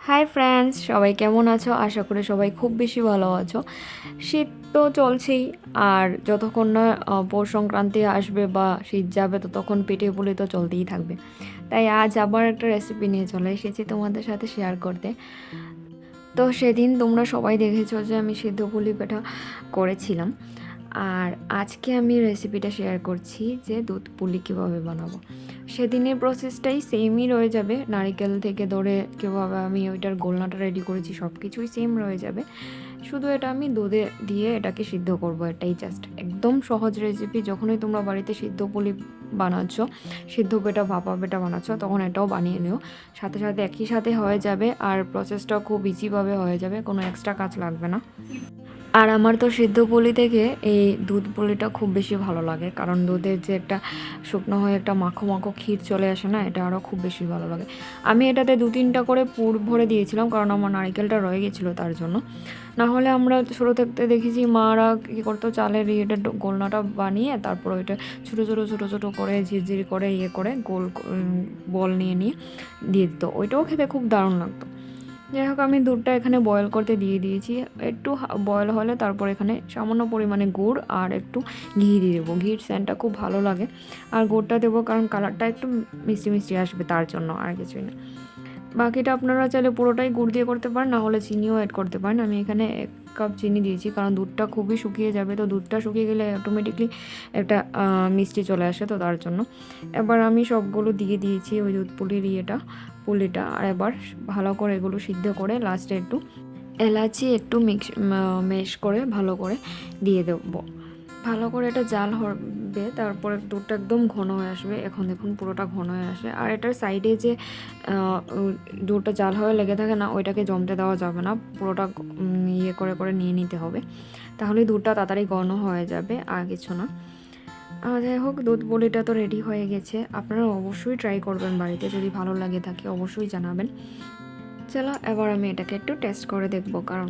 Hi friends, সবাই কেমন আছো? আশা করি সবাই খুব বেশি ভালো আছো। শীত তো চলছেই, আর যতক্ষণ না পৌষ সংক্রান্তি আসবে বা শীত যাবে ততক্ষণ পিঠে পুলি তো চলতেই থাকবে। তাই আজ আবার একটা রেসিপি নিয়ে চলে এসেছি তোমাদের সাথে শেয়ার করতে। তো সেদিন তোমরা সবাই দেখেছো যে আমি সিদ্ধ পুলি পিঠা করেছিলাম, আর আজকে আমি রেসিপিটা শেয়ার করছি যে দুধ পুলি কীভাবে বানাবো। সেদিনের প্রসেসটাই সেমই রয়ে যাবে, নারকেল থেকে ধরে কীভাবে আমি ওইটার গোলনাটা রেডি করেছি সব কিছুই সেম রয়ে যাবে, শুধু এটা আমি দুধে দিয়ে এটাকে সিদ্ধ করব। এটাই জাস্ট একদম সহজ রেসিপি। যখনই তোমরা বাড়িতে সিদ্ধ পুলি বানাচ্ছ, সিদ্ধ পেটা ভাপা পেটা বানাচ্ছ, তখন এটাও বানিয়ে নিও। সাথে সাথে একই সাথে হয়ে যাবে, আর প্রসেসটাও খুব ইজিভাবে হয়ে যাবে, কোনো এক্সট্রা কাজ লাগবে না। আর আমার তো সিদ্ধ পুলি থেকে এই দুধ পুলিটা খুব বেশি ভালো লাগে, কারণ দুধের যে একটা শুকনো হয়ে একটা মাখো মাখো ক্ষীর চলে আসে না, এটা আরও খুব বেশি ভালো লাগে। আমি এটাতে 2-3টা করে পুর ভরে দিয়েছিলাম, কারণ আমার নারকেলটা রয়ে গেছিলো তার জন্য। না হলে আমরা ছোটো থাকতে দেখেছি মারা কী করতো, চালের এটা গোলনাটা বানিয়ে তারপর ওইটা ছোটো ছোটো ছোটো ছোটো করে ঝিরঝিরি করে করে গোল বল নিয়ে দিয়ে দিত। ওইটাও খেতে খুব দারুণ লাগতো। যাই হোক, আমি দুধটা এখানে বয়েল করতে দিয়ে দিয়েছি। একটু বয়েল হলে তারপর এখানে সামান্য পরিমাণে গুড় আর একটু ঘি দিয়ে দেবো। ঘির সেন্টটা খুব ভালো লাগে, আর গুড়টা দেবো কারণ কালারটা একটু মিষ্টি মিষ্টি আসবে, তার জন্য, আর কিছুই না। বাকিটা আপনারা চাইলে পুরোটাই গুড় দিয়ে করতে পারেন, না হলে চিনিও অ্যাড করতে পারেন। আমি এখানে 1 কাপ চিনি দিয়েছি, কারণ দুধটা খুবই শুকিয়ে যাবে, তো দুধটা শুকিয়ে গেলে অটোমেটিকলি একটা মিষ্টি চলে আসে, তো তার জন্য। এবার আমি সবগুলো দিয়ে দিয়েছি ওই দুধ পুলিটা, আর এবার ভালো করে এগুলো সিদ্ধ করে লাস্টে একটু এলাচি একটু মেশ করে ভালো করে দিয়ে দেবো। ভালো করে এটা জাল হবে, তারপরে দুধটা একদম ঘন হয়ে আসবে। এখন দেখুন পুরোটা ঘন হয়ে আসে, আর এটার সাইডে যে দুধটা জাল হয়ে লেগে থাকে না, ওইটাকে জমতে দেওয়া যাবে না, পুরোটা ইয়ে করে করে নিয়ে নিতে হবে, তাহলে দুধটা তাড়াতাড়ি ঘন হয়ে যাবে, আর কিছু না। যাই হোক, দুধ পুলিটা তো রেডি হয়ে গেছে। আপনারা অবশ্যই ট্রাই করবেন বাড়িতে, যদি ভালো লাগে থাকে অবশ্যই জানাবেন। চলো এবার আমি এটাকে একটু টেস্ট করে দেখব, কারণ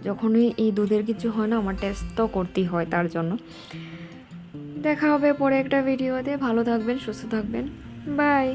যখনই এই দুধের কিছু হয় না, আমার টেস্ট তো করতেই হয়, তার জন্য। দেখা হবে পরে একটা ভিডিওতে। ভালো থাকবেন, সুস্থ থাকবেন, বাই।